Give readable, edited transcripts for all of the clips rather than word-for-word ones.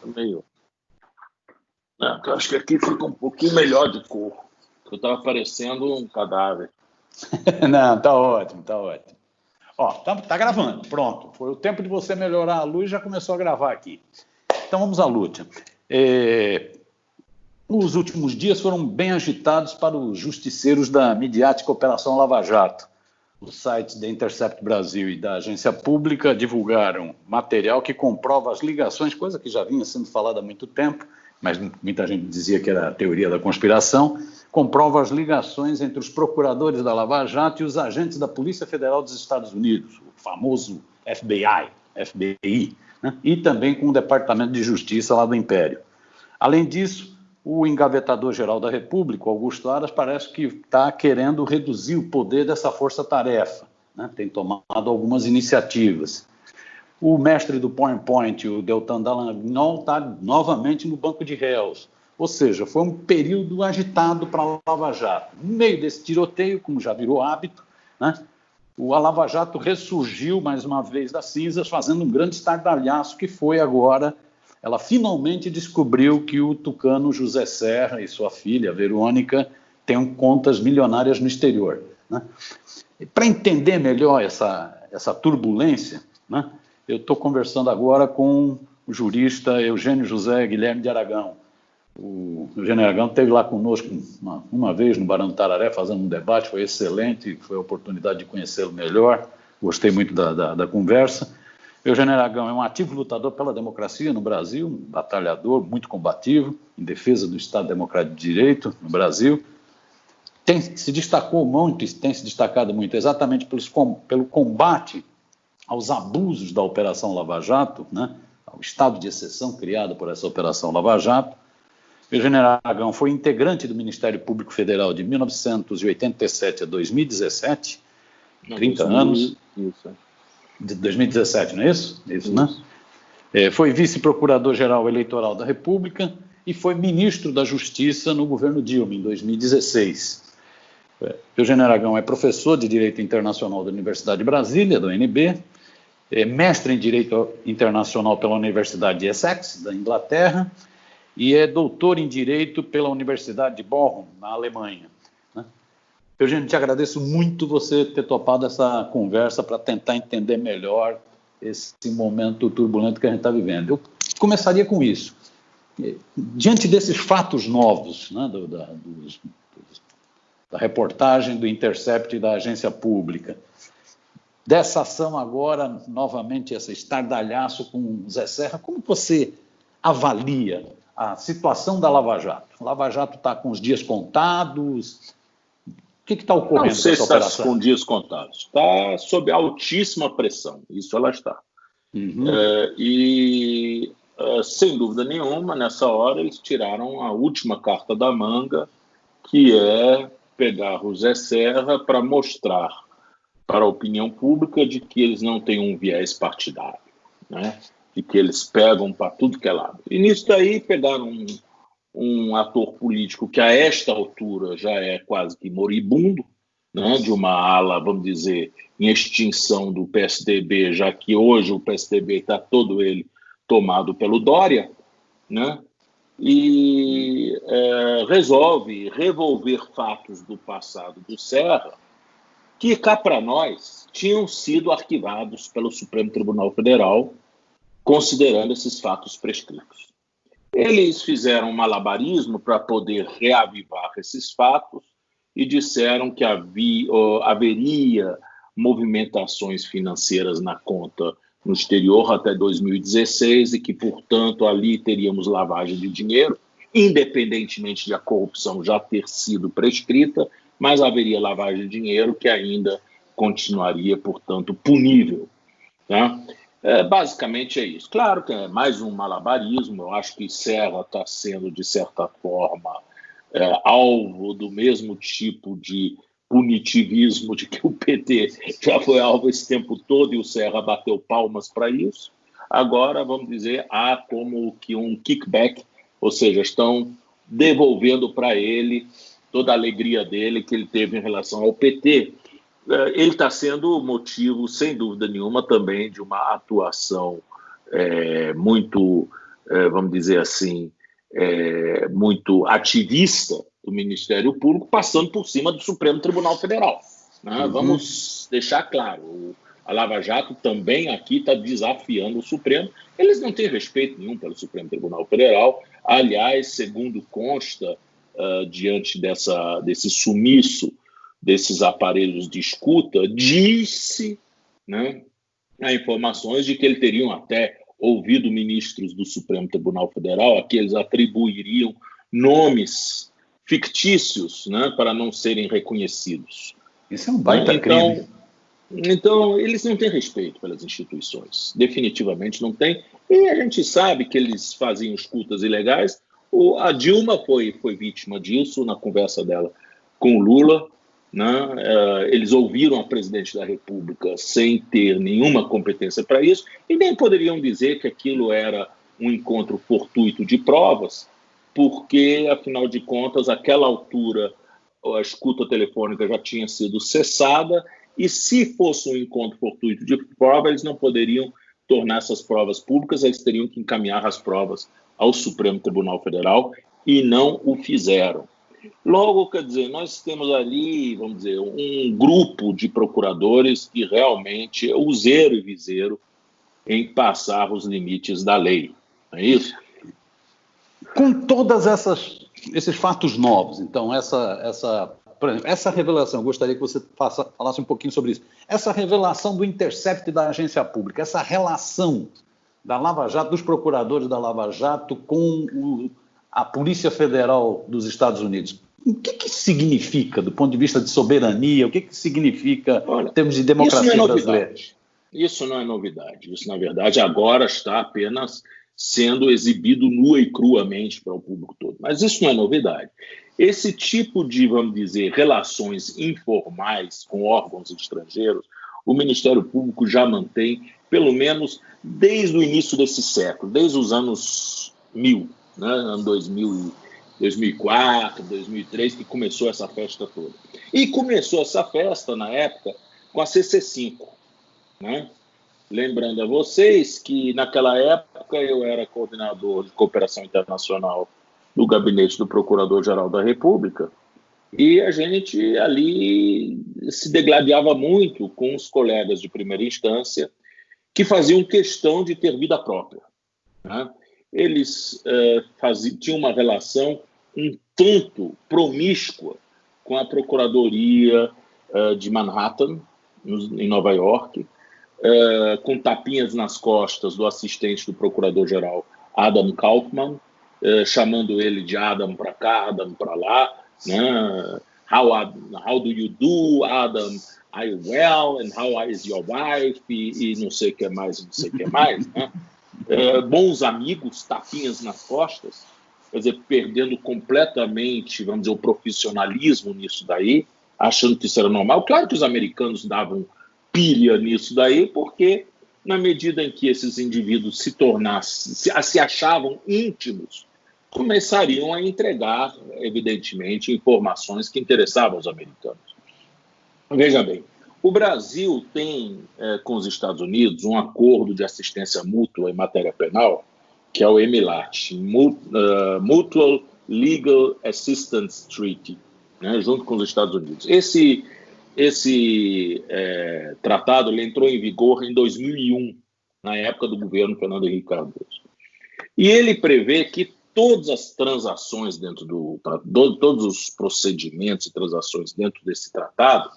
meio... Não, eu acho que aqui fica um pouquinho melhor de cor. Eu estava parecendo um cadáver. Não, tá ótimo, tá ótimo. Ó, tá gravando, pronto. Foi o tempo de você melhorar a luz, já começou a gravar aqui. Então vamos à luta. Os últimos dias foram bem agitados para os justiceiros da midiática Operação Lava Jato. Os sites da Intercept Brasil e da Agência Pública divulgaram material que comprova as ligações, coisa que já vinha sendo falada há muito tempo, mas muita gente dizia que era a teoria da conspiração, comprova as ligações entre os procuradores da Lava Jato e os agentes da Polícia Federal dos Estados Unidos, o famoso FBI, né? E também com o Departamento de Justiça lá do Império. Além disso, o engavetador-geral da República, Augusto Aras, parece que está querendo reduzir o poder dessa força-tarefa, né? Tem tomado algumas iniciativas. O mestre do PowerPoint, o Deltan Dallagnol, está novamente no banco de réus. Ou seja, foi um período agitado para a Lava Jato. No meio desse tiroteio, como já virou hábito, né, a Lava Jato ressurgiu mais uma vez das cinzas, fazendo um grande estardalhaço que foi agora. Ela finalmente descobriu que o tucano José Serra e sua filha, Verônica, têm contas milionárias no exterior, né? Para entender melhor essa turbulência, né, eu estou conversando agora com o jurista Eugênio José Guilherme de Aragão. O Eugênio Aragão esteve lá conosco uma vez no Barão do Tararé fazendo um debate, foi excelente, foi a oportunidade de conhecê-lo melhor, gostei muito da conversa. Eugênio Aragão é um ativo lutador pela democracia no Brasil, um batalhador muito combativo, em defesa do Estado Democrático de Direito no Brasil. Se destacou muito e tem se destacado muito exatamente pelo combate aos abusos da Operação Lava Jato, né, ao estado de exceção criado por essa Operação Lava Jato. Eugênio Aragão foi integrante do Ministério Público Federal de 1987 a 2017, 30 anos. Isso. De 2017, não é isso? Isso, né? Foi vice-procurador-geral eleitoral da República e foi ministro da Justiça no governo Dilma, em 2016. Eugênio Aragão é professor de Direito Internacional da Universidade de Brasília, da UNB, é mestre em Direito Internacional pela Universidade de Essex, da Inglaterra, e é doutor em Direito pela Universidade de Bochum, na Alemanha. Eugênio, te agradeço muito você ter topado essa conversa para tentar entender melhor esse momento turbulento que a gente está vivendo. Eu começaria com isso. Diante desses fatos novos, né, da reportagem do Intercept e da agência pública, dessa ação agora, novamente, esse estardalhaço com o Zé Serra, como você avalia a situação da Lava Jato? A Lava Jato está com os dias contados? O que está ocorrendo? Não sei se está com dias contados. Está sob altíssima pressão, isso ela está. Uhum. Sem dúvida nenhuma, nessa hora eles tiraram a última carta da manga, que é pegar o Zé Serra para mostrar para a opinião pública de que eles não têm um viés partidário, né? De que eles pegam para tudo que é lado. E nisso daí pegaram um ator político que a esta altura já é quase que moribundo, né, de uma ala, vamos dizer, em extinção do PSDB, já que hoje o PSDB está todo ele tomado pelo Dória, né, e resolve revolver fatos do passado do Serra, que cá para nós tinham sido arquivados pelo Supremo Tribunal Federal, considerando esses fatos prescritos. Eles fizeram um malabarismo para poder reavivar esses fatos e disseram que haveria movimentações financeiras na conta no exterior até 2016 e que, portanto, ali teríamos lavagem de dinheiro, independentemente de a corrupção já ter sido prescrita, mas haveria lavagem de dinheiro que ainda continuaria, portanto, punível, tá? Basicamente é isso. Claro que é mais um malabarismo. Eu acho que Serra está sendo, de certa forma, alvo do mesmo tipo de punitivismo de que o PT já foi alvo esse tempo todo e o Serra bateu palmas para isso. Agora, vamos dizer, há como que um kickback, ou seja, estão devolvendo para ele toda a alegria dele que ele teve em relação ao PT. Ele está sendo motivo, sem dúvida nenhuma, também de uma atuação muito vamos dizer assim, muito ativista do Ministério Público, passando por cima do Supremo Tribunal Federal. Né? Uhum. Vamos deixar claro, a Lava Jato também aqui está desafiando o Supremo. Eles não têm respeito nenhum pelo Supremo Tribunal Federal. Aliás, segundo consta, diante desse sumiço desses aparelhos de escuta, disse, né, há informações de que eles teriam até ouvido ministros do Supremo Tribunal Federal, a que eles atribuiriam nomes fictícios, né, para não serem reconhecidos. Isso é um baita crime. Então, eles não têm respeito pelas instituições, definitivamente não têm, e a gente sabe que eles faziam escutas ilegais. A Dilma foi vítima disso na conversa dela com o Lula, né? Eles ouviram a presidente da República sem ter nenhuma competência para isso, e nem poderiam dizer que aquilo era um encontro fortuito de provas, porque, afinal de contas, àquela altura, a escuta telefônica já tinha sido cessada, e se fosse um encontro fortuito de prova, eles não poderiam tornar essas provas públicas, eles teriam que encaminhar as provas ao Supremo Tribunal Federal, e não o fizeram. Logo, quer dizer, nós temos ali, vamos dizer, um grupo de procuradores que realmente é useiro e viseiro em passar os limites da lei, não é isso? Com todas esses fatos novos, então, por exemplo, essa revelação, eu gostaria que você falasse um pouquinho sobre isso. Essa revelação do Intercept da agência pública, essa relação da Lava Jato, dos procuradores da Lava Jato com a Polícia Federal dos Estados Unidos. O que significa, do ponto de vista de soberania, o que significa em termos de democracia brasileira? Isso não é novidade. Isso, na verdade, agora está apenas sendo exibido nua e cruamente para o público todo. Mas isso não é novidade. Esse tipo de, vamos dizer, relações informais com órgãos estrangeiros, o Ministério Público já mantém, pelo menos desde o início desse século, desde os anos 1000, né, ano 2000, 2004, 2003, que começou essa festa toda. E começou essa festa, na época, com a CC5, né? Lembrando a vocês que, naquela época, eu era coordenador de cooperação internacional do gabinete do Procurador-Geral da República, e a gente ali se degladiava muito com os colegas de primeira instância que faziam questão de ter vida própria, né? Eles tinham uma relação um tanto promíscua com a Procuradoria de Manhattan, em Nova York, com tapinhas nas costas do assistente do Procurador-Geral, Adam Kaufman, chamando ele de Adam para cá, Adam para lá, né? How do you do, Adam? Are you well? And how is your wife? E não sei o que mais, não sei o que mais, né? Bons amigos, tapinhas nas costas, quer dizer, perdendo completamente, vamos dizer, o profissionalismo nisso daí, achando que isso era normal. Claro que os americanos davam pilha nisso daí, porque na medida em que esses indivíduos se achavam íntimos, começariam a entregar, evidentemente, informações que interessavam aos americanos. Veja bem, o Brasil tem com os Estados Unidos um acordo de assistência mútua em matéria penal, que é o MLAT, Mutual Legal Assistance Treaty, né, junto com os Estados Unidos. Esse tratado ele entrou em vigor em 2001, na época do governo Fernando Henrique Cardoso. E ele prevê que todas as transações todos os procedimentos e transações dentro desse tratado,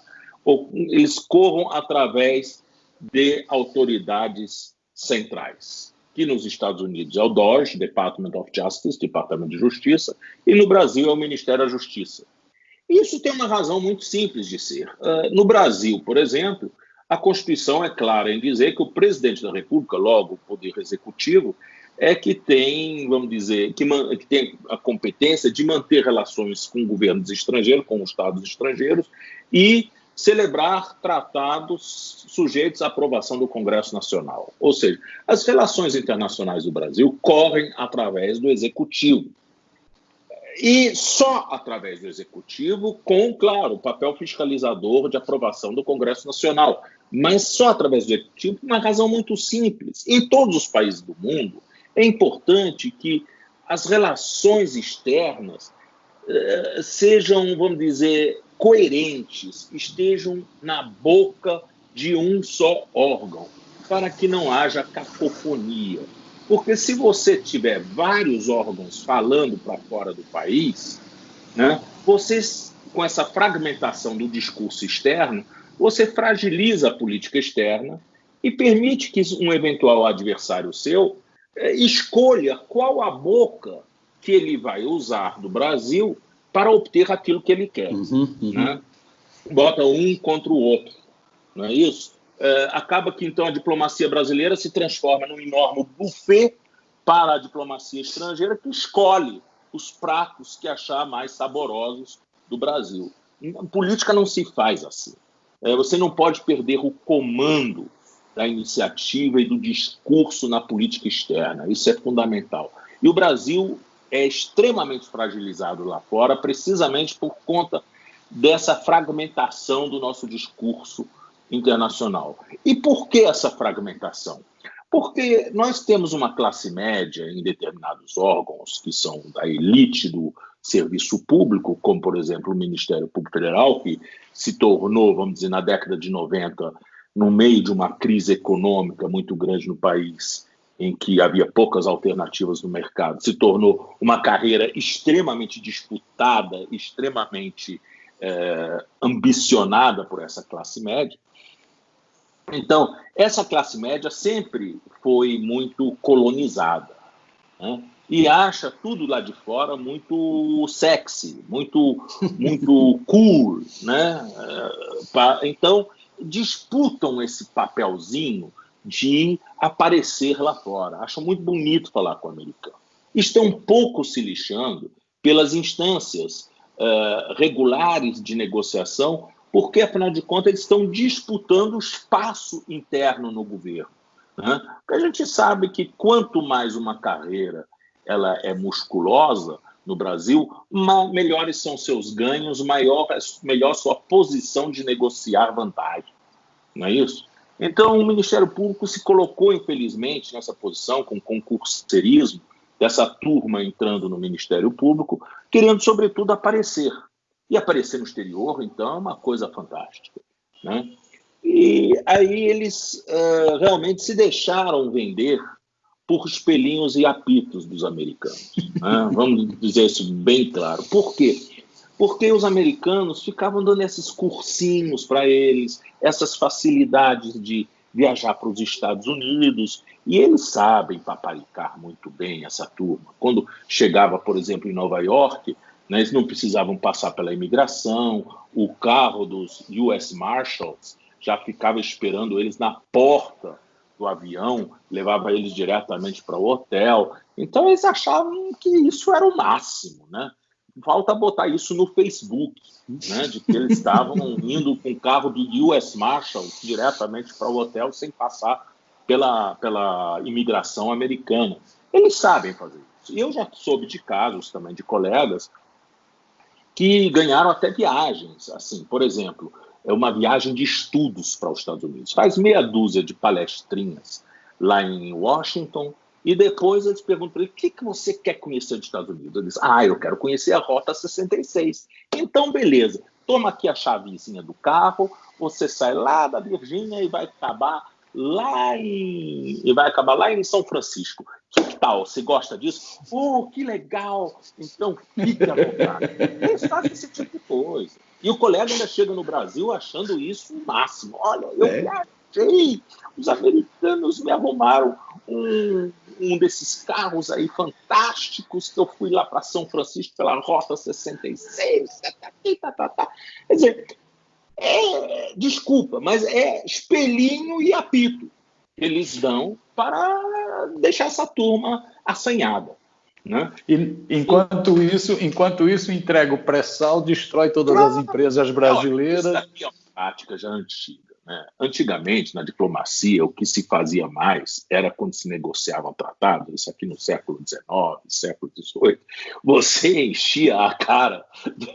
eles corram através de autoridades centrais, que nos Estados Unidos é o DOJ, Department of Justice, Departamento de Justiça, e no Brasil é o Ministério da Justiça. Isso tem uma razão muito simples de ser. No Brasil, por exemplo, a Constituição é clara em dizer que o presidente da República, logo o Poder Executivo, é que tem, vamos dizer, que tem a competência de manter relações com governos estrangeiros, com estados estrangeiros, e celebrar tratados sujeitos à aprovação do Congresso Nacional. Ou seja, as relações internacionais do Brasil correm através do Executivo. E só através do Executivo, com, claro, o papel fiscalizador de aprovação do Congresso Nacional. Mas só através do Executivo, por uma razão muito simples. Em todos os países do mundo, é importante que as relações externas sejam, vamos dizer, coerentes, estejam na boca de um só órgão, para que não haja cacofonia. Porque se você tiver vários órgãos falando para fora do país, né, vocês, com essa fragmentação do discurso externo, você fragiliza a política externa e permite que um eventual adversário seu escolha qual a boca que ele vai usar do Brasil para obter aquilo que ele quer. Né? Bota um contra o outro, não é isso? Acaba que, então, a diplomacia brasileira se transforma num enorme buffet para a diplomacia estrangeira, que escolhe os pratos que achar mais saborosos do Brasil. A política não se faz assim. Você não pode perder o comando da iniciativa e do discurso na política externa. Isso é fundamental. E o Brasil é extremamente fragilizado lá fora, precisamente por conta dessa fragmentação do nosso discurso internacional. E por que essa fragmentação? Porque nós temos uma classe média em determinados órgãos que são da elite do serviço público, como, por exemplo, o Ministério Público Federal, que se tornou, vamos dizer, na década de 90, no meio de uma crise econômica muito grande no país, em que havia poucas alternativas no mercado, se tornou uma carreira extremamente disputada, extremamente ambicionada por essa classe média. Então, essa classe média sempre foi muito colonizada, né? E acha tudo lá de fora muito sexy, muito cool, né? Então, disputam esse papelzinho de aparecer lá fora. Acham muito bonito falar com o americano. Estão um pouco se lixando pelas instâncias regulares de negociação, porque, afinal de contas, eles estão disputando o espaço interno no governo. Né? Porque a gente sabe que quanto mais uma carreira ela é musculosa no Brasil, melhores são seus ganhos, melhor sua posição de negociar vantagem. Não é isso? Então, o Ministério Público se colocou, infelizmente, nessa posição, com concurseirismo, dessa turma entrando no Ministério Público, querendo, sobretudo, aparecer. E aparecer no exterior, então, é uma coisa fantástica. Né? E aí eles realmente se deixaram vender por espelhinhos e apitos dos americanos. Né? Vamos dizer isso bem claro. Por quê? Porque os americanos ficavam dando esses cursinhos para eles, essas facilidades de viajar para os Estados Unidos, e eles sabem paparicar muito bem essa turma. Quando chegava, por exemplo, em Nova York, né, eles não precisavam passar pela imigração, o carro dos US Marshals já ficava esperando eles na porta do avião, levava eles diretamente para o hotel. Então, eles achavam que isso era o máximo, né? Falta botar isso no Facebook, né, de que eles estavam indo com o carro do US Marshals diretamente para o hotel sem passar pela imigração americana. Eles sabem fazer isso. E eu já soube de casos também de colegas que ganharam até viagens. Assim, por exemplo, uma viagem de estudos para os Estados Unidos. Faz meia dúzia de palestrinhas lá em Washington, e depois eles perguntam para ele: o que você quer conhecer dos Estados Unidos? Ele diz: eu quero conhecer a Rota 66. Então, beleza, toma aqui a chavezinha do carro, você sai lá da Virgínia e vai acabar lá em São Francisco. Que tal? Você gosta disso? Que legal! Então, fique à vontade. Eles fazem esse tipo de coisa. E o colega ainda chega no Brasil achando isso o máximo. Olha, eu viajei, os americanos me arrumaram um desses carros aí fantásticos, que eu fui lá para São Francisco pela Rota 66. Quer dizer, desculpa, mas é espelhinho e apito que eles dão para deixar essa turma assanhada. Né? E, enquanto isso, entrega o pré-sal, destrói todas as empresas brasileiras. Isso é uma prática já antiga. Né? Antigamente, na diplomacia, o que se fazia mais era quando se negociavam tratados, isso aqui no século XIX, século XVIII, você enchia a cara da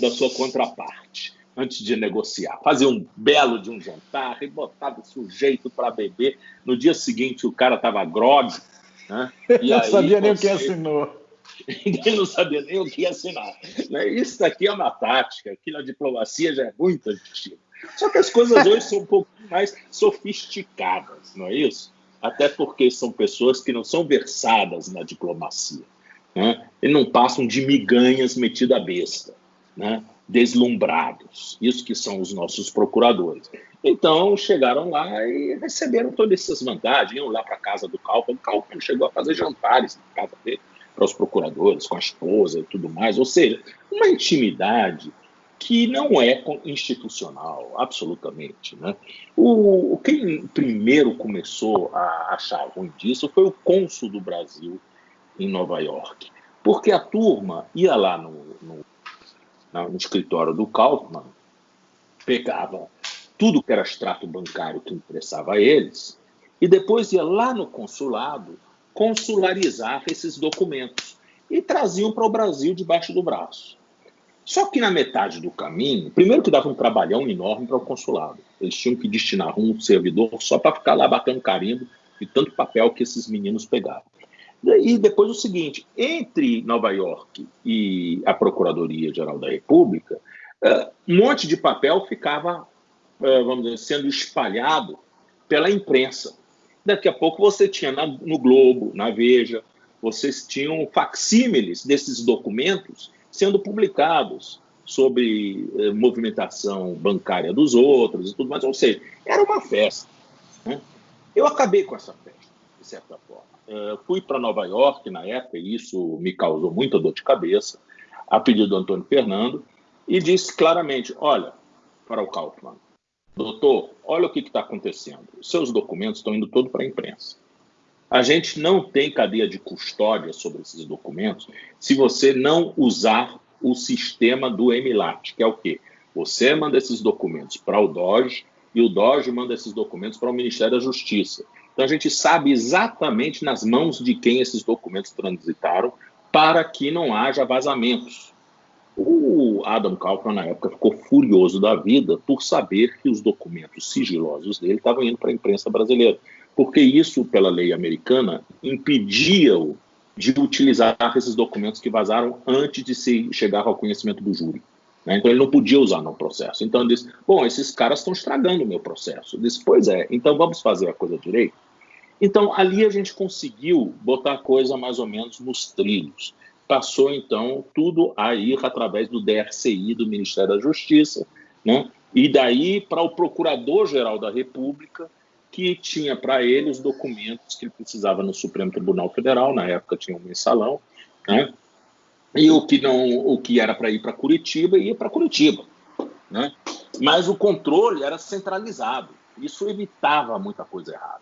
sua contraparte. antes de negociar. Fazia um belo de um jantar e botava o sujeito para beber. No dia seguinte, o cara estava grog, né? E não aí, sabia nem o que assinou. Ninguém não sabia nem o que ia assinar. Isso daqui é uma tática, aqui na diplomacia já é muito antigo. Só que as coisas hoje são um pouco mais sofisticadas, não é isso? Até porque são pessoas que não são versadas na diplomacia, né? E não passam de miganhas metidas à besta, né? Deslumbrados. Isso que são os nossos procuradores. Então, chegaram lá e receberam todas essas vantagens, iam lá para a casa do Kaufmann. O Kaufmann chegou a fazer jantares na casa dele para os procuradores, com a esposa e tudo mais. Ou seja, uma intimidade que não é institucional, absolutamente, né? Quem primeiro começou a achar ruim disso foi o cônsul do Brasil em Nova York, porque a turma ia lá no escritório do Kaufmann, pegava tudo que era extrato bancário que interessava a eles, e depois ia lá no consulado consularizar esses documentos e traziam para o Brasil debaixo do braço. Só que na metade do caminho, primeiro que dava um trabalhão enorme para o consulado. Eles tinham que destinar um servidor só para ficar lá batendo carimbo de tanto papel que esses meninos pegavam. E depois o seguinte, entre Nova York e a Procuradoria-Geral da República, um monte de papel ficava, vamos dizer, sendo espalhado pela imprensa. Daqui a pouco você tinha no Globo, na Veja, vocês tinham facsímiles desses documentos sendo publicados sobre movimentação bancária dos outros e tudo mais. Ou seja, era uma festa, né? Eu acabei com essa festa, de certa forma. Fui para Nova York na época, e isso me causou muita dor de cabeça, a pedido do Antônio Fernando, e disse claramente, olha, para o Kaufmann, doutor, olha o que está acontecendo. Os seus documentos estão indo todo para a imprensa. A gente não tem cadeia de custódia sobre esses documentos se você não usar o sistema do EMILAT, que é o quê? Você manda esses documentos para o DOJ e o DOJ manda esses documentos para o Ministério da Justiça. Então, a gente sabe exatamente nas mãos de quem esses documentos transitaram para que não haja vazamentos. O Adam Kaufmann, na época, ficou furioso da vida por saber que os documentos sigilosos dele estavam indo para a imprensa brasileira, porque isso, pela lei americana, impedia-o de utilizar esses documentos que vazaram antes de se chegar ao conhecimento do júri, né? Então, ele não podia usar no processo. Então, ele disse, bom, esses caras estão estragando o meu processo. Eu disse, pois é, então vamos fazer a coisa direito? Então, ali a gente conseguiu botar a coisa mais ou menos nos trilhos. Passou, então, tudo a ir através do DRCI, do Ministério da Justiça, né? E daí para o Procurador-Geral da República, que tinha para ele os documentos que ele precisava no Supremo Tribunal Federal, na época tinha um mensalão, né? E o que era para ir para Curitiba, ia para Curitiba, né? Mas o controle era centralizado, isso evitava muita coisa errada.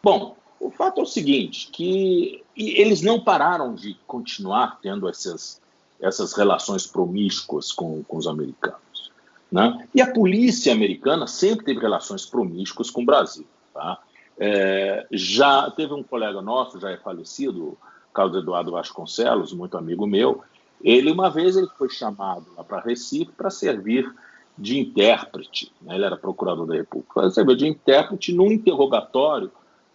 Bom, o fato é o seguinte, que eles não pararam de continuar tendo essas relações promíscuas com os americanos, né? E a polícia americana sempre teve relações promíscuas com o Brasil, tá? Já teve um colega nosso, já é falecido, Carlos Eduardo Vasconcelos, muito amigo meu, uma vez ele foi chamado lá para Recife para servir de intérprete, né? Ele era procurador da República, para servir de intérprete num interrogatório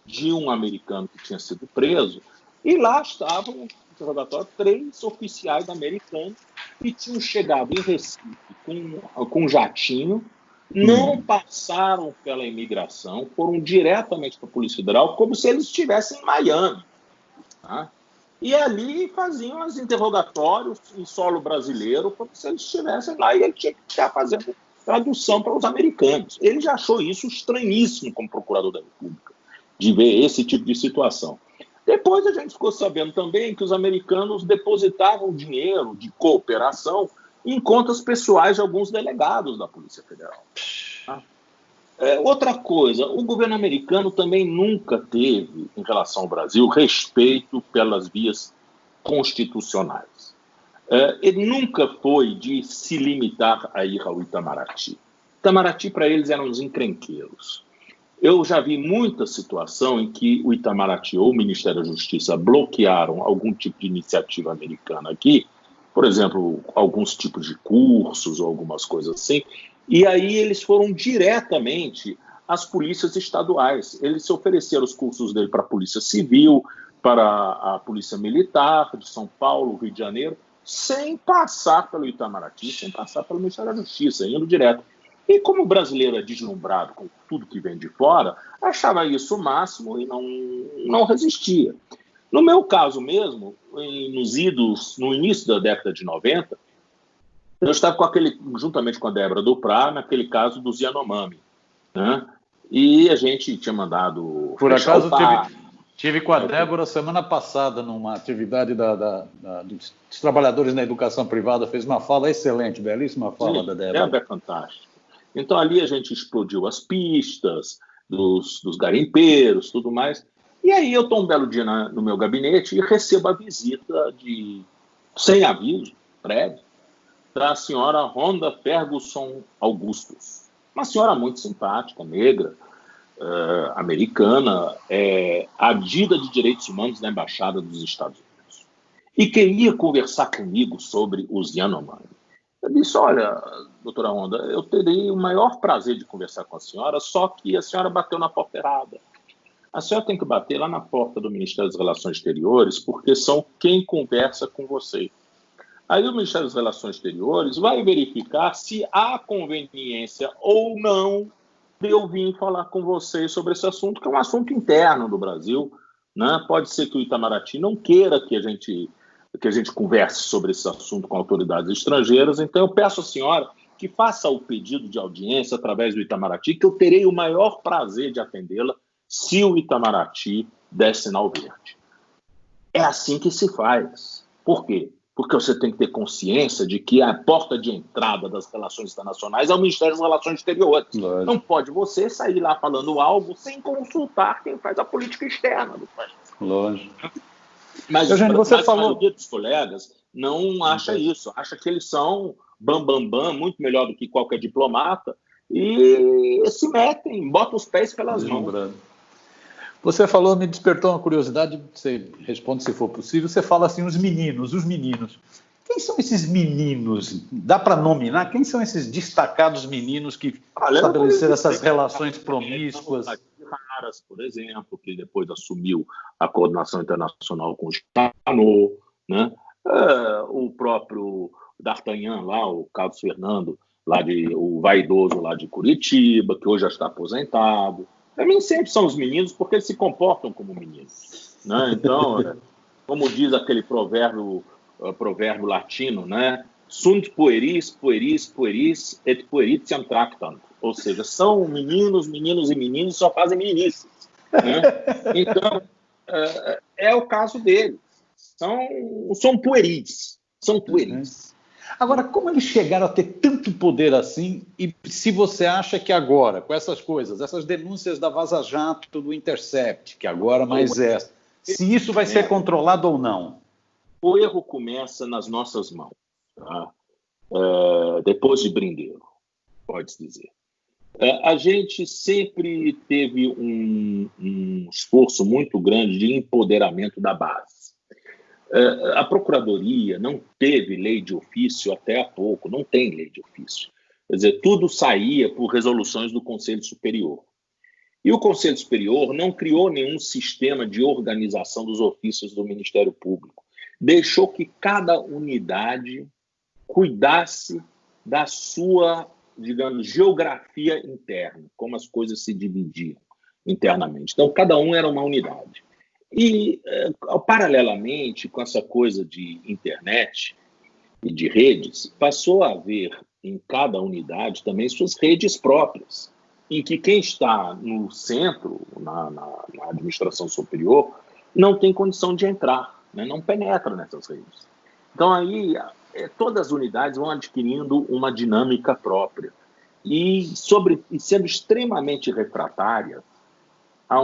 de um americano que tinha sido preso, e lá estavam, no interrogatório, 3 oficiais americanos que tinham chegado em Recife com um jatinho, não passaram pela imigração, foram diretamente para a Polícia Federal, como se eles estivessem em Miami, tá? E ali faziam os interrogatórios em solo brasileiro, como se eles estivessem lá, e ele tinha que estar fazendo tradução para os americanos. Ele já achou isso estranhíssimo como procurador da República, de ver esse tipo de situação. Depois a gente ficou sabendo também que os americanos depositavam dinheiro de cooperação em contas pessoais de alguns delegados da Polícia Federal. Outra coisa, o governo americano também nunca teve, em relação ao Brasil, respeito pelas vias constitucionais. Ele nunca foi de se limitar a ir ao Itamaraty. Itamaraty, para eles, eram os encrenqueiros. Eu já vi muita situação em que o Itamaraty ou o Ministério da Justiça bloquearam algum tipo de iniciativa americana aqui, por exemplo, alguns tipos de cursos ou algumas coisas assim, E aí eles foram diretamente às polícias estaduais. Eles se ofereceram os cursos dele para a Polícia Civil, para a Polícia Militar de São Paulo, Rio de Janeiro, sem passar pelo Itamaraty, sem passar pelo Ministério da Justiça, indo direto. E como o brasileiro é deslumbrado com tudo que vem de fora, achava isso o máximo e não resistia. No meu caso mesmo, no início da década de 90, eu estava juntamente com a Débora Duprá, naquele caso dos Yanomami, né? E a gente tinha mandado... Por acaso, tive com a Débora semana passada numa atividade dos trabalhadores na educação privada, fez uma fala excelente, belíssima fala. Sim, da Débora. É fantástico. Então ali a gente explodiu as pistas dos garimpeiros, tudo mais. E aí eu estou um belo dia no meu gabinete e recebo a visita sem aviso prévio, da senhora Rhonda Ferguson Augustus. Uma senhora muito simpática, negra, americana, adida de direitos humanos na Embaixada dos Estados Unidos. E queria conversar comigo sobre os Yanomami. Eu disse, olha, doutora Rhonda, eu terei o maior prazer de conversar com a senhora, só que a senhora bateu na porta errada. A senhora tem que bater lá na porta do Ministério das Relações Exteriores, porque são quem conversa com você. Aí o Ministério das Relações Exteriores vai verificar se há conveniência ou não de eu vir falar com vocês sobre esse assunto, que é um assunto interno do Brasil, né? Pode ser que o Itamaraty não queira que a gente converse sobre esse assunto com autoridades estrangeiras, então eu peço à senhora que faça o pedido de audiência através do Itamaraty, que eu terei o maior prazer de atendê-la se o Itamaraty der sinal verde. É assim que se faz. Por quê? Porque você tem que ter consciência de que a porta de entrada das relações internacionais é o Ministério das Relações Exteriores. Lógico. Não pode você sair lá falando algo sem consultar quem faz a política externa do país. Lógico. Mas a maioria dos colegas não acha isso. Acha que eles são bam, muito melhor do que qualquer diplomata e se metem, botam os pés pelas mãos. Você falou, me despertou uma curiosidade, você responde se for possível, você fala assim, os meninos. Quem são esses meninos? Dá para nominar? Quem são esses destacados meninos que estabeleceram essas relações promíscuas? Raras, por exemplo, que depois assumiu a coordenação internacional com o Janot, né? O próprio D'Artagnan lá, o Carlos Fernando, o vaidoso lá de Curitiba, que hoje já está aposentado. Para mim sempre são os meninos, porque eles se comportam como meninos, né? Então, como diz aquele provérbio latino, né? Sunt pueris, pueris, pueris, et pueritiam tractant. Ou seja, são meninos e meninos só fazem meninices, né? Então, é o caso deles. São pueris. São pueris. Agora, como eles chegaram a ter tanto poder assim? E se você acha que agora, com essas coisas, essas denúncias da Vaza Jato, do Intercept, que agora mais se isso vai ser controlado ou não? O erro começa nas nossas mãos, tá? Depois de Brindeiro, pode-se dizer. A gente sempre teve um esforço muito grande de empoderamento da base. A Procuradoria não teve lei de ofício até há pouco, não tem lei de ofício. Quer dizer, tudo saía por resoluções do Conselho Superior. E o Conselho Superior não criou nenhum sistema de organização dos ofícios do Ministério Público. Deixou que cada unidade cuidasse da sua, digamos, geografia interna, como as coisas se dividiam internamente. Então, cada um era uma unidade. E, paralelamente, com essa coisa de internet e de redes, passou a haver em cada unidade também suas redes próprias, em que quem está no centro, na administração superior, não tem condição de entrar, né? Não penetra nessas redes. Então, aí, todas as unidades vão adquirindo uma dinâmica própria e sendo extremamente refratárias a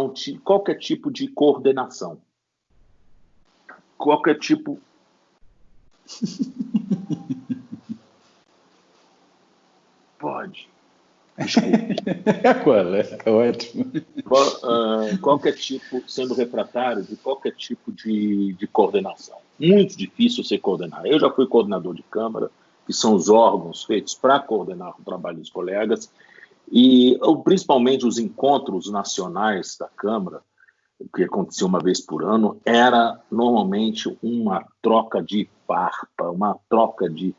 qualquer tipo de coordenação. Qualquer tipo... Pode. Desculpe. É ótimo. Qualquer tipo, sendo refratário de qualquer tipo de coordenação. Muito difícil ser coordenado. Eu já fui coordenador de Câmara que são os órgãos feitos para coordenar o trabalho dos colegas, e principalmente os encontros nacionais da Câmara, que acontecia uma vez por ano, era normalmente uma troca de farpa, uma troca de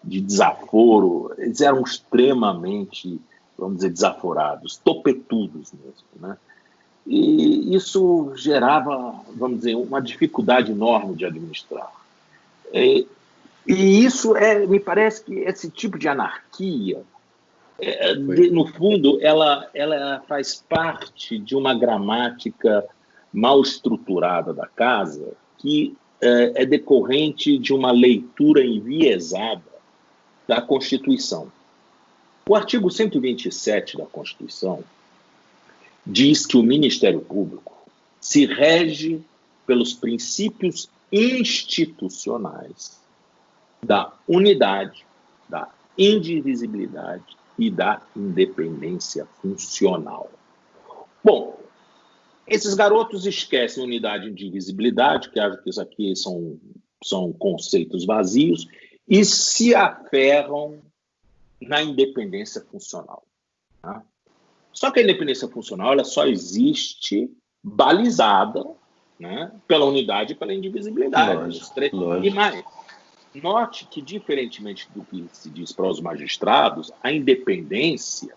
desaforo. Eles eram extremamente, vamos dizer, desaforados, topetudos mesmo, né? E isso gerava, vamos dizer, uma dificuldade enorme de administrar. E isso, me parece que esse tipo de anarquia, no fundo, ela faz parte de uma gramática mal estruturada da casa, que é decorrente de uma leitura enviesada da Constituição. O artigo 127 da Constituição diz que o Ministério Público se rege pelos princípios institucionais da unidade, da indivisibilidade e da independência funcional. Bom, esses garotos esquecem unidade e indivisibilidade, que acho que isso aqui são conceitos vazios, e se aferram na independência funcional. Tá? Só que a independência funcional ela só existe balizada, né, pela unidade e pela indivisibilidade. Lógico. E mais, note que, diferentemente do que se diz para os magistrados, a independência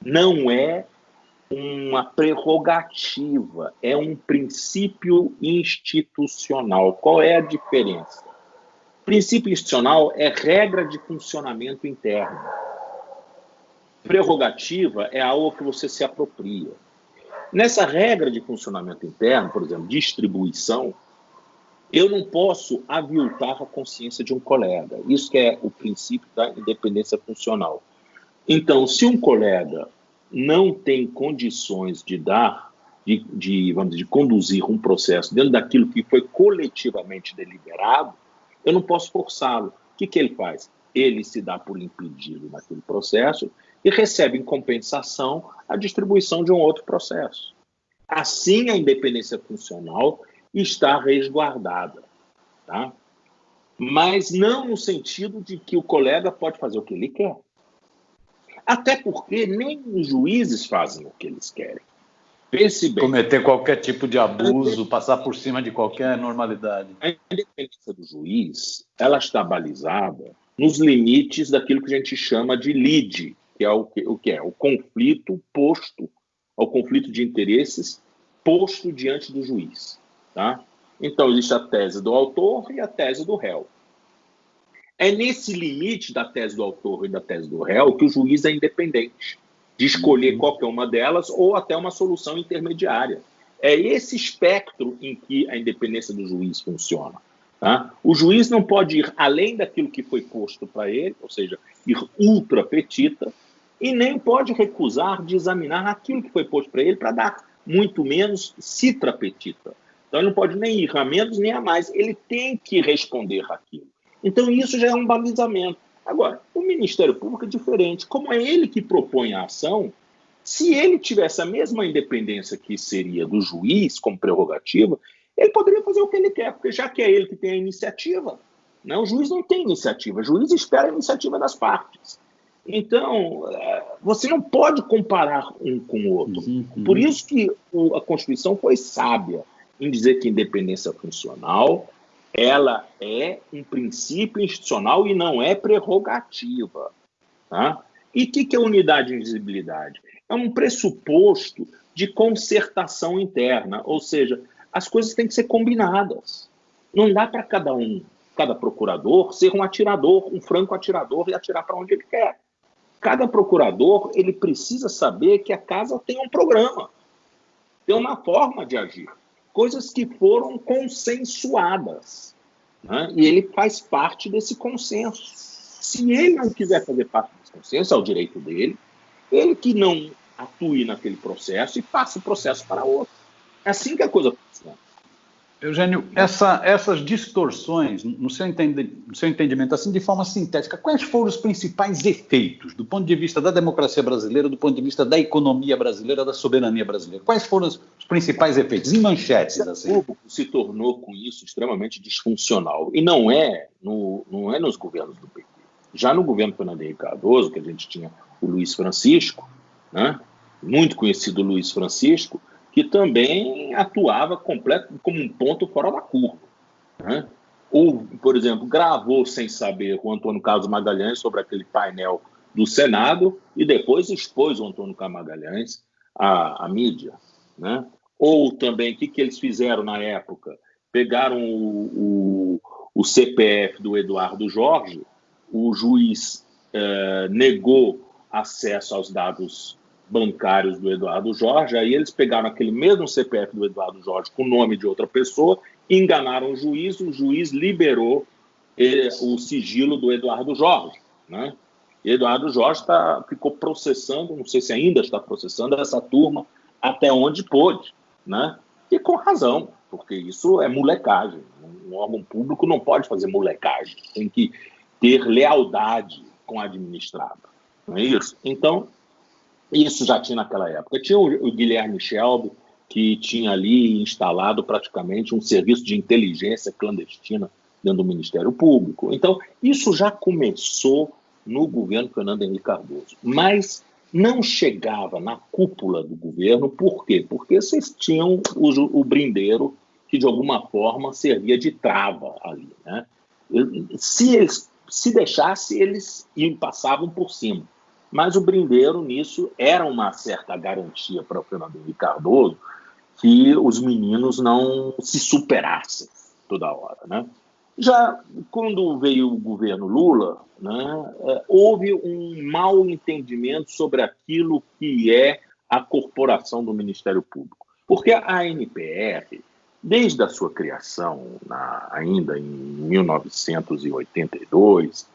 não é uma prerrogativa, é um princípio institucional. Qual é a diferença? Princípio institucional é regra de funcionamento interno. Prerrogativa é algo que você se apropria. Nessa regra de funcionamento interno, por exemplo, distribuição, eu não posso aviltar a consciência de um colega. Isso que é o princípio da independência funcional. Então, se um colega não tem condições de vamos dizer, de conduzir um processo dentro daquilo que foi coletivamente deliberado, eu não posso forçá-lo. O que ele faz? Ele se dá por impedido naquele processo e recebe em compensação a distribuição de um outro processo. Assim, a independência funcional está resguardada. Tá? Mas não no sentido de que o colega pode fazer o que ele quer. Até porque nem os juízes fazem o que eles querem. Pense bem. Cometer qualquer tipo de abuso, passar por cima de qualquer normalidade. A independência do juiz, ela está balizada nos limites daquilo que a gente chama de lide, que é o que é o conflito posto, ao conflito de interesses posto diante do juiz. Tá? Então, existe a tese do autor e a tese do réu. É nesse limite da tese do autor e da tese do réu que o juiz é independente de escolher qualquer uma delas ou até uma solução intermediária. É esse espectro em que a independência do juiz funciona. Tá? O juiz não pode ir além daquilo que foi posto para ele, ou seja, ir ultra petita, e nem pode recusar de examinar aquilo que foi posto para ele para dar muito menos citra petita. Então, ele não pode nem ir a menos nem a mais. Ele tem que responder aquilo. Então, isso já é um balizamento. Agora, o Ministério Público é diferente. Como é ele que propõe a ação, se ele tivesse a mesma independência que seria do juiz como prerrogativa, ele poderia fazer o que ele quer, porque já que é ele que tem a iniciativa, né? O juiz não tem iniciativa, o juiz espera a iniciativa das partes. Então, você não pode comparar um com o outro. Por isso que a Constituição foi sábia em dizer que a independência funcional ela é um princípio institucional e não é prerrogativa. Tá? E o que é unidade e indivisibilidade? É um pressuposto de concertação interna, ou seja, as coisas têm que ser combinadas. Não dá para cada procurador, ser um atirador, um franco atirador e atirar para onde ele quer. Cada procurador ele precisa saber que a casa tem um programa, tem uma forma de agir. Coisas que foram consensuadas. Né? E ele faz parte desse consenso. Se ele não quiser fazer parte desse consenso, é o direito dele, ele que não atue naquele processo e passe o processo para outro. É assim que a coisa funciona. Eugênio, essas distorções, no seu entendimento, assim, de forma sintética, quais foram os principais efeitos, do ponto de vista da democracia brasileira, do ponto de vista da economia brasileira, da soberania brasileira? Quais foram os principais efeitos, em manchetes? Assim? O público se tornou, com isso, extremamente disfuncional. E não é nos governos do PT. Já no governo Fernando Henrique Cardoso, que a gente tinha o Luiz Francisco, né, muito conhecido Luiz Francisco, que também atuava como um ponto fora da curva, né? Ou, por exemplo, gravou sem saber com o Antônio Carlos Magalhães sobre aquele painel do Senado e depois expôs o Antônio Carlos Magalhães à mídia, né? Ou também, o que eles fizeram na época? Pegaram o CPF do Eduardo Jorge, o juiz negou acesso aos dados bancários do Eduardo Jorge, aí eles pegaram aquele mesmo CPF do Eduardo Jorge com o nome de outra pessoa, enganaram o juiz liberou o sigilo do Eduardo Jorge, né? E Eduardo Jorge ficou processando, não sei se ainda está processando, essa turma até onde pôde, né? E com razão, porque isso é molecagem. Um órgão público não pode fazer molecagem, tem que ter lealdade com a administrada, não é isso? Então, isso já tinha naquela época. Tinha o Guilherme Shelby, que tinha ali instalado praticamente um serviço de inteligência clandestina dentro do Ministério Público. Então, isso já começou no governo Fernando Henrique Cardoso, mas não chegava na cúpula do governo. Por quê? Porque vocês tinham o brindeiro que, de alguma forma, servia de trava ali, né? Se deixasse, eles passavam por cima. Mas o brindeiro, nisso, era uma certa garantia para o Fernando Henrique Cardoso que os meninos não se superassem toda hora, né? Já quando veio o governo Lula, né, houve um mau entendimento sobre aquilo que é a corporação do Ministério Público. Porque a ANPR, desde a sua criação, ainda em 1982,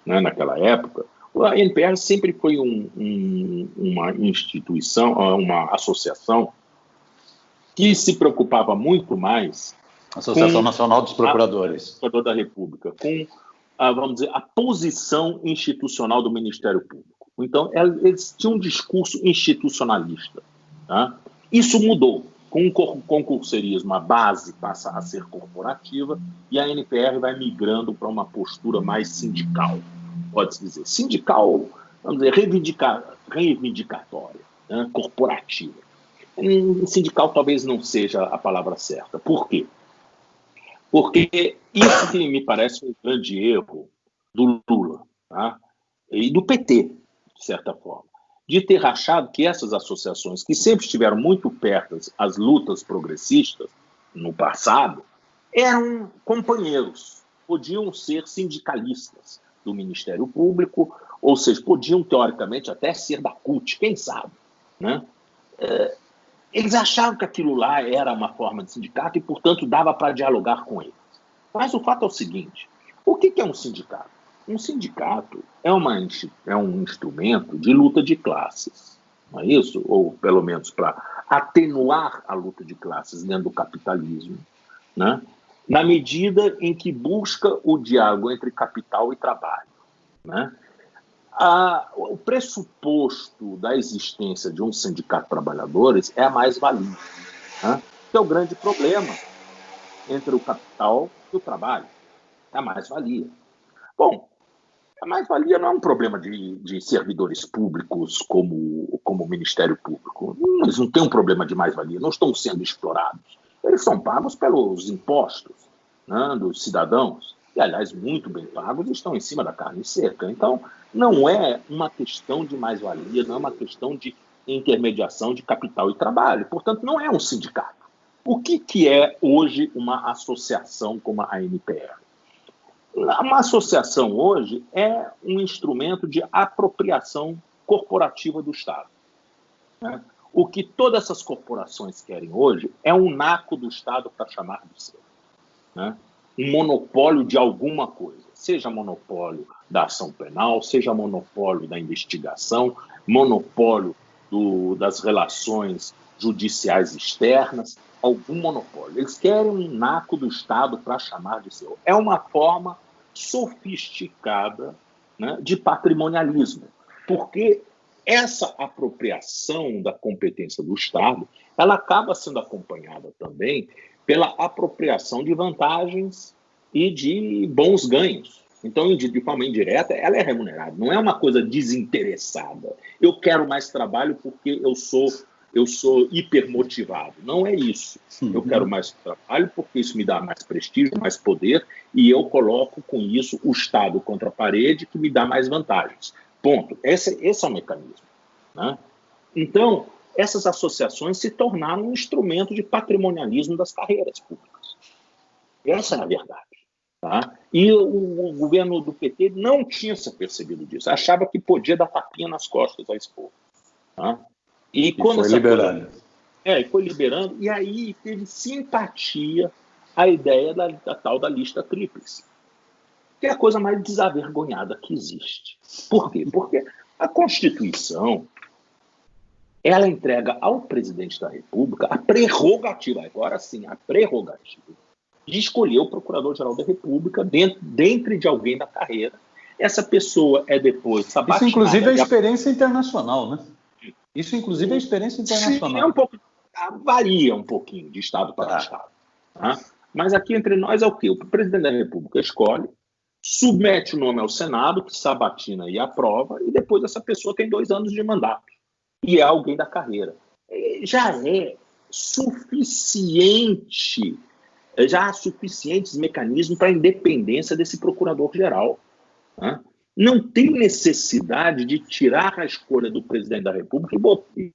né, naquela época, a ANPR sempre foi uma instituição, uma associação que se preocupava muito mais Associação Nacional dos Procuradores. Procurador da República, com, vamos dizer, a posição institucional do Ministério Público. Então, eles tinham um discurso institucionalista. Tá? Isso mudou. Com o concurserismo, a base passa a ser corporativa e a ANPR vai migrando para uma postura mais sindical, pode-se dizer. Sindical, vamos dizer, reivindicatória, né? Corporativa. Sindical talvez não seja a palavra certa. Por quê? Porque isso que me parece um grande erro do Lula, tá? E do PT, de certa forma, de ter achado que essas associações, que sempre estiveram muito perto às lutas progressistas no passado, eram companheiros, podiam ser sindicalistas do Ministério Público, ou seja, podiam, teoricamente, até ser da CUT, quem sabe, né? Eles achavam que aquilo lá era uma forma de sindicato e, portanto, dava para dialogar com eles. Mas o fato é o seguinte: o que é um sindicato? Um sindicato é um instrumento de luta de classes, não é isso? Ou, pelo menos, para atenuar a luta de classes dentro do capitalismo, né? Na medida em que busca o diálogo entre capital e trabalho, né? O pressuposto da existência de um sindicato de trabalhadores é a mais-valia, né? Que é o grande problema entre o capital e o trabalho, é a mais-valia. Bom, a mais-valia não é um problema de servidores públicos como o Ministério Público. Eles não têm um problema de mais-valia, não estão sendo explorados. Eles são pagos pelos impostos, né, dos cidadãos, e, aliás, muito bem pagos, estão em cima da carne seca. Então, não é uma questão de mais-valia, não é uma questão de intermediação de capital e trabalho. Portanto, não é um sindicato. O que é hoje uma associação como a ANPR? Uma associação hoje é um instrumento de apropriação corporativa do Estado, né? O que todas essas corporações querem hoje é um naco do Estado para chamar de seu, né? Um monopólio de alguma coisa, seja monopólio da ação penal, seja monopólio da investigação, monopólio das relações judiciais externas, algum monopólio. Eles querem um naco do Estado para chamar de seu. É uma forma sofisticada, né, de patrimonialismo, porque essa apropriação da competência do Estado, ela acaba sendo acompanhada também pela apropriação de vantagens e de bons ganhos, Então, de forma indireta, ela é remunerada. Não é uma coisa desinteressada. Eu quero mais trabalho porque eu sou hipermotivado. Não é isso. Eu quero mais trabalho porque isso me dá mais prestígio, mais poder, e eu coloco com isso o Estado contra a parede, que me dá mais vantagens. Ponto. Esse é o mecanismo, né? Então, essas associações se tornaram um instrumento de patrimonialismo das carreiras públicas. Essa é a verdade. Tá? E o governo do PT não tinha se percebido disso. Achava que podia dar tapinha nas costas a esse povo. Tá? E quando foi liberando. Foi liberando, e aí teve simpatia à ideia da tal da lista tríplice, que é a coisa mais desavergonhada que existe. Por quê? Porque a Constituição, ela entrega ao presidente da República a prerrogativa, agora sim, a prerrogativa, de escolher o Procurador-Geral da República dentro de alguém da carreira. Essa pessoa é depois sabatinada. Isso, inclusive, é experiência internacional, né? Isso, inclusive, é experiência internacional. Sim, é um pouco, varia um pouquinho de estado para estado. Tá? Mas aqui entre nós é o quê? O presidente da República escolhe, submete o nome ao Senado, que sabatina e aprova, e depois essa pessoa tem 2 anos de mandato. E é alguém da carreira. Já é suficiente, já há suficientes mecanismos para a independência desse procurador-geral. Né? Não tem necessidade de tirar a escolha do presidente da República e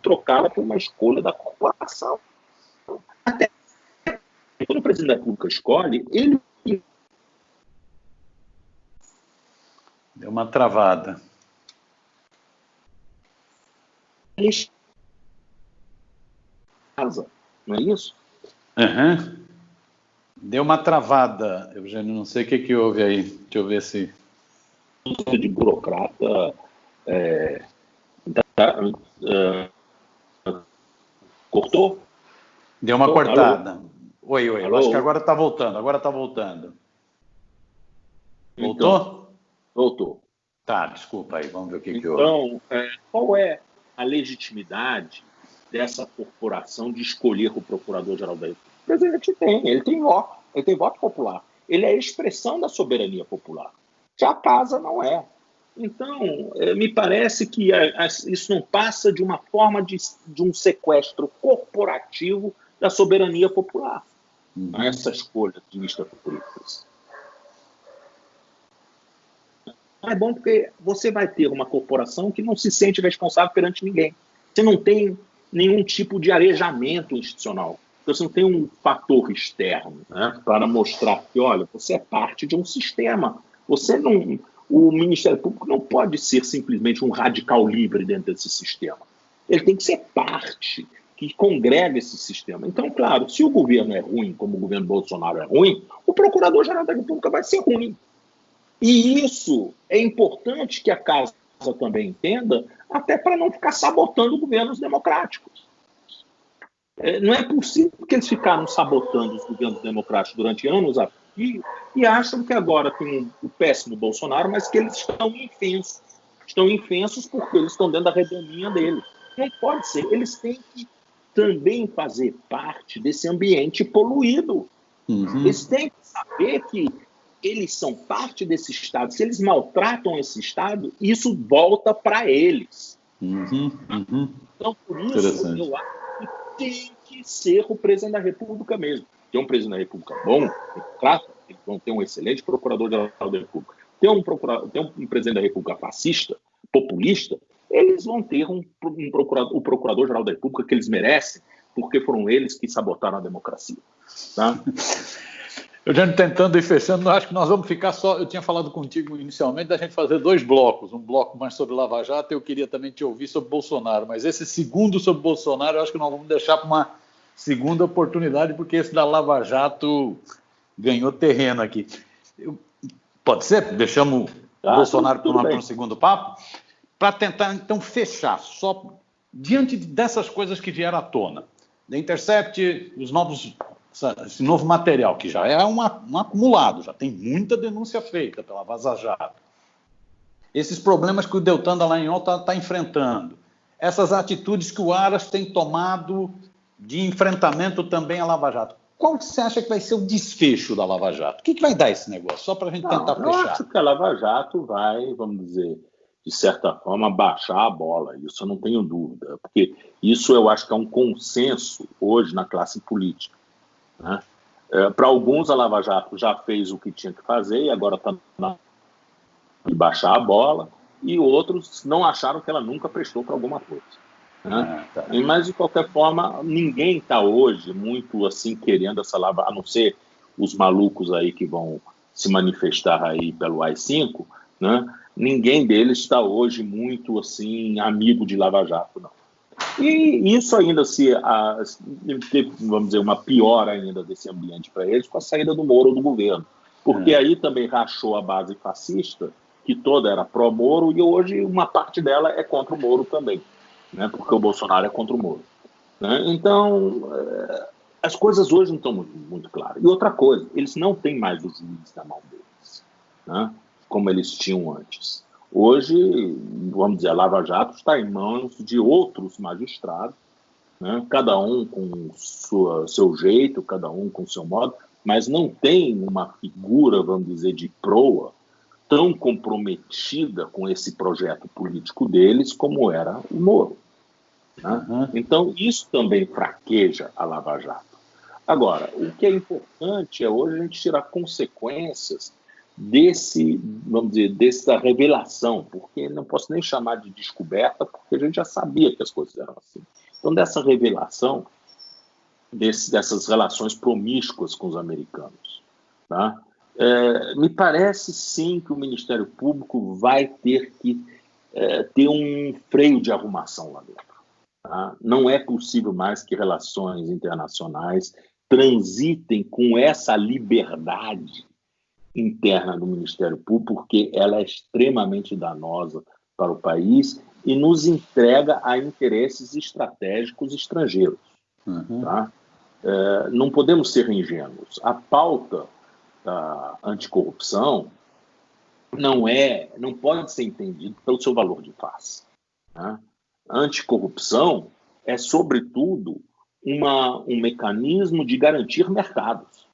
trocá-la por uma escolha da corporação. Até quando o presidente da República escolhe, ele... Deu uma travada. Casa, não é isso? Uhum. Deu uma travada, Eugênio, não sei o que houve aí. Deixa eu ver se... De burocrata... cortou? Deu uma cortada. Alô? Oi, Alô? acho que agora está voltando, Voltou? Então, voltou. Tá, desculpa aí, vamos ver o que houve. Então, qual é a legitimidade dessa corporação de escolher o Procurador-Geral da República? O presidente ele tem voto popular. Ele é a expressão da soberania popular. Já a casa não é. Então, me parece que isso não passa de uma forma de um sequestro corporativo da soberania popular. Essa escolha de lista tríplice. É bom porque você vai ter uma corporação que não se sente responsável perante ninguém. Você não tem nenhum tipo de arejamento institucional. Você não tem um fator externo, né, para mostrar que, olha, você é parte de um sistema. Você não... O Ministério Público não pode ser simplesmente um radical livre dentro desse sistema. Ele tem que ser parte que congrega esse sistema. Então, claro, se o governo é ruim, como o governo Bolsonaro é ruim, o Procurador-Geral da República vai ser ruim. E isso é importante que a Casa também entenda, até para não ficar sabotando governos democráticos. Não é possível que eles ficaram sabotando os governos democráticos durante anos aqui e acham que agora tem o péssimo Bolsonaro, mas que eles estão infensos. Estão infensos porque eles estão dentro da redemoinha deles. Não pode ser. Eles têm que também fazer parte desse ambiente poluído. Eles têm que saber que eles são parte desse Estado. Se eles maltratam esse Estado, isso volta para eles. Então, por isso, eu acho que tem que ser o presidente da República mesmo. Tem um presidente da República bom, democrata, eles vão ter um excelente procurador-geral da República. Tem um presidente da República fascista, populista, eles vão ter o procurador-geral da República que eles merecem, porque foram eles que sabotaram a democracia. Tá? Eu já tentando ir fechando, acho que nós vamos ficar só... Eu tinha falado contigo inicialmente da gente fazer 2 blocos, um bloco mais sobre Lava Jato, eu queria também te ouvir sobre Bolsonaro, mas esse segundo sobre Bolsonaro eu acho que nós vamos deixar para uma segunda oportunidade, porque esse da Lava Jato ganhou terreno aqui. Pode ser? Deixamos Bolsonaro para um segundo papo? Para tentar, então, fechar, só diante dessas coisas que vieram à tona. The Intercept, esse novo material, que já é um acumulado, já tem muita denúncia feita pela Vaza Jato. Esses problemas que o Deltan Dallagnol está enfrentando. Essas atitudes que o Aras tem tomado de enfrentamento também à Lava Jato. Qual que você acha que vai ser o desfecho da Lava Jato? O que vai dar esse negócio? Só para a gente tentar Eu fechar. acho que a Lava Jato vai, vamos dizer, de certa forma, baixar a bola. Isso eu não tenho dúvida. Porque isso eu acho que é um consenso hoje na classe política, né? Para alguns, a Lava Jato já fez o que tinha que fazer e agora está na de baixar a bola, e outros não acharam que ela nunca prestou para alguma coisa, né? Tá. Mas, de qualquer forma, ninguém está hoje muito assim querendo essa lava, a não ser os malucos aí que vão se manifestar aí pelo AI-5, né? Ninguém deles está hoje muito assim amigo de Lava Jato, não. E isso ainda teve, vamos dizer, uma piora ainda desse ambiente para eles com a saída do Moro do governo, porque aí também rachou a base fascista, que toda era pró-Moro, e hoje uma parte dela é contra o Moro também, né? Porque o Bolsonaro é contra o Moro, né? Então, as coisas hoje não estão muito claras. E outra coisa, eles não têm mais o juiz na mão deles, né? Como eles tinham antes. Hoje, vamos dizer, a Lava Jato está em mãos de outros magistrados, né? Cada um com seu jeito, cada um com seu modo, mas não tem uma figura, vamos dizer, de proa tão comprometida com esse projeto político deles como era o Moro, né? Então, isso também fraqueja a Lava Jato. Agora, o que é importante é hoje a gente tirar consequências vamos dizer, dessa revelação, porque não posso nem chamar de descoberta, porque a gente já sabia que as coisas eram assim. Então, dessa revelação, dessas relações promíscuas com os americanos, tá? Me parece, sim, que o Ministério Público vai ter que ter um freio de arrumação lá dentro. Tá? Não é possível mais que relações internacionais transitem com essa liberdade interna do Ministério Público, porque ela é extremamente danosa para o país e nos entrega a interesses estratégicos estrangeiros. Tá? Não podemos ser ingênuos. A pauta da anticorrupção não pode ser entendido pelo seu valor de face, né? A anticorrupção é, sobretudo, um mecanismo de garantir mercados,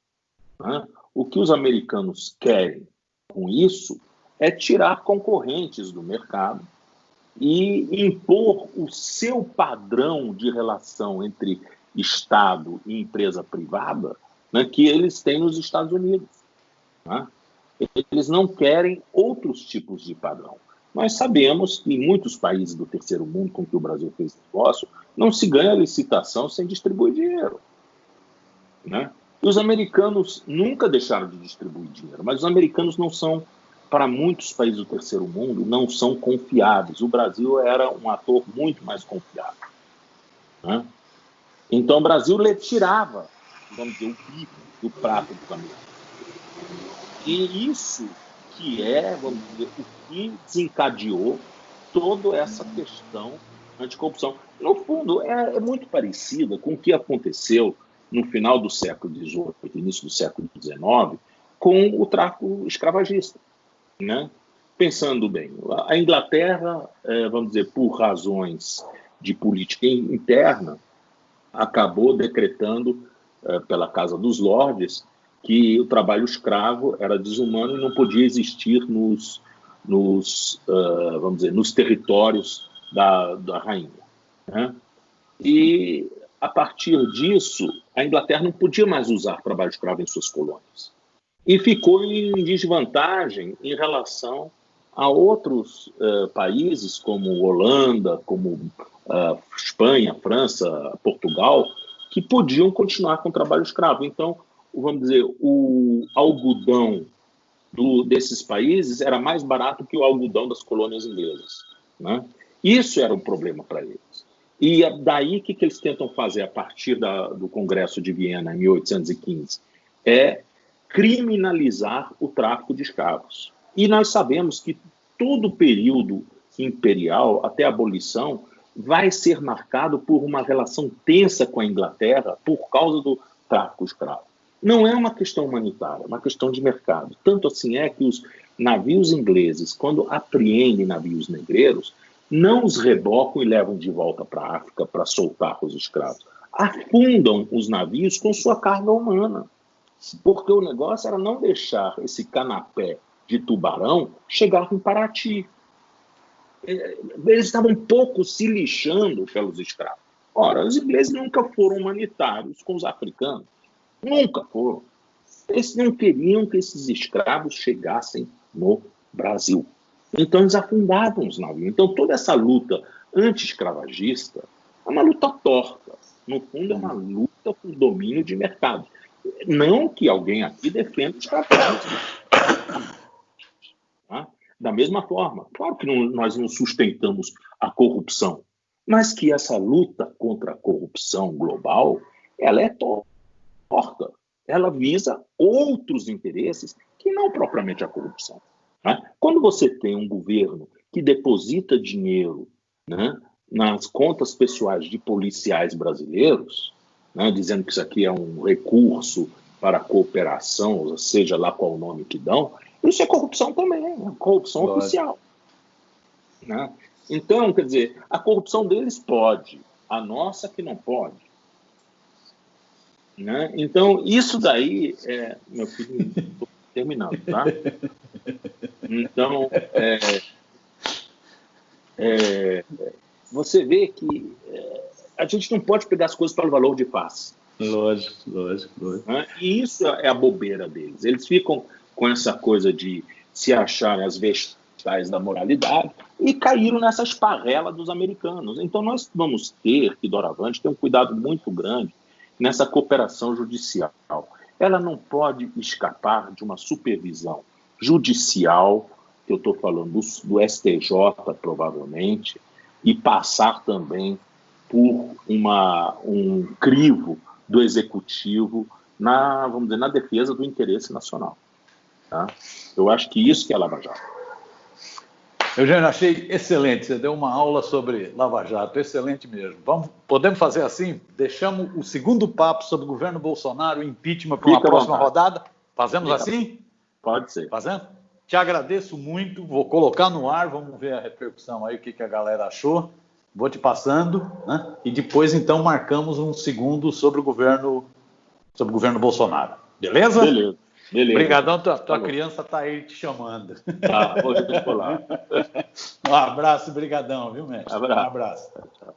né? O que os americanos querem com isso é tirar concorrentes do mercado e impor o seu padrão de relação entre Estado e empresa privada, né, que eles têm nos Estados Unidos, né? Eles não querem outros tipos de padrão. Nós sabemos que em muitos países do terceiro mundo com que o Brasil fez negócio, não se ganha licitação sem distribuir dinheiro, né? E os americanos nunca deixaram de distribuir dinheiro, mas os americanos não são, para muitos países do terceiro mundo, não são confiáveis. O Brasil era um ator muito mais confiável, né? Então o Brasil tirava, vamos dizer, o bico do prato dos americanos. E isso que vamos dizer, o que desencadeou toda essa questão anticorrupção. No fundo, é muito parecida com o que aconteceu no final do século XVIII, início do século XIX, com o tráfico escravagista, né? Pensando bem, a Inglaterra, vamos dizer, por razões de política interna, acabou decretando pela Casa dos Lordes que o trabalho escravo era desumano e não podia existir vamos dizer, nos territórios da rainha, né? E, a partir disso, a Inglaterra não podia mais usar trabalho escravo em suas colônias. E ficou em desvantagem em relação a outros países, como Holanda, como Espanha, França, Portugal, que podiam continuar com o trabalho escravo. Então, vamos dizer, o algodão desses países era mais barato que o algodão das colônias inglesas, né? Isso era um problema para eles. E é daí que eles tentam fazer, a partir do Congresso de Viena, em 1815, é criminalizar o tráfico de escravos. E nós sabemos que todo o período imperial, até a abolição, vai ser marcado por uma relação tensa com a Inglaterra por causa do tráfico escravo. Não é uma questão humanitária, é uma questão de mercado. Tanto assim é que os navios ingleses, quando apreendem navios negreiros, não os rebocam e levam de volta para a África para soltar os escravos. afundam os navios com sua carga humana. Porque o negócio era não deixar esse canapé de tubarão chegar em Paraty. Eles estavam um pouco se lixando pelos escravos. Ora, os ingleses nunca foram humanitários com os africanos. Nunca foram. Eles não queriam que esses escravos chegassem no Brasil. Então, eles afundavam os navios. Então, toda essa luta anti-escravagista é uma luta torta. No fundo, é uma luta por domínio de mercado. Não que alguém aqui defenda o escravismo. Tá? Da mesma forma, claro que nós não sustentamos a corrupção, mas que essa luta contra a corrupção global, ela é torta. Ela visa outros interesses que não propriamente a corrupção. Né? Quando você tem um governo que deposita dinheiro, né, nas contas pessoais de policiais brasileiros, né, dizendo que isso aqui é um recurso para a cooperação, seja lá qual o nome que dão, isso é corrupção também, é corrupção oficial. Né? Então, quer dizer, a corrupção deles pode, a nossa que não pode. Né? Então, isso daí, meu filho, estou terminando, tá? Então, você vê que a gente não pode pegar as coisas pelo valor de face. Lógico. Né? E isso é a bobeira deles. Eles ficam com essa coisa de se acharem as vestais da moralidade e caíram nessa esparrela dos americanos. Então, nós vamos ter que, doravante, ter um cuidado muito grande nessa cooperação judicial. Ela não pode escapar de uma supervisão judicial, que eu estou falando do STJ, provavelmente, e passar também por um crivo do Executivo vamos dizer, na defesa do interesse nacional. Tá? Eu acho que isso que é Lava Jato. Eugênio, achei excelente. Você deu uma aula sobre Lava Jato, excelente mesmo. Podemos fazer assim? Deixamos o segundo papo sobre o governo Bolsonaro e impeachment para uma próxima rodada? Fazemos assim? Pode ser. Fazendo? Te agradeço muito. Vou colocar no ar, vamos ver a repercussão aí, o que a galera achou. Vou te passando, né? E depois, então, marcamos um segundo sobre o governo Bolsonaro. Beleza? Beleza. Obrigadão, tua criança está aí te chamando. Tá, hoje eu vou lá. Um abraço, brigadão, viu, mestre? Abraço. Um abraço. Tchau.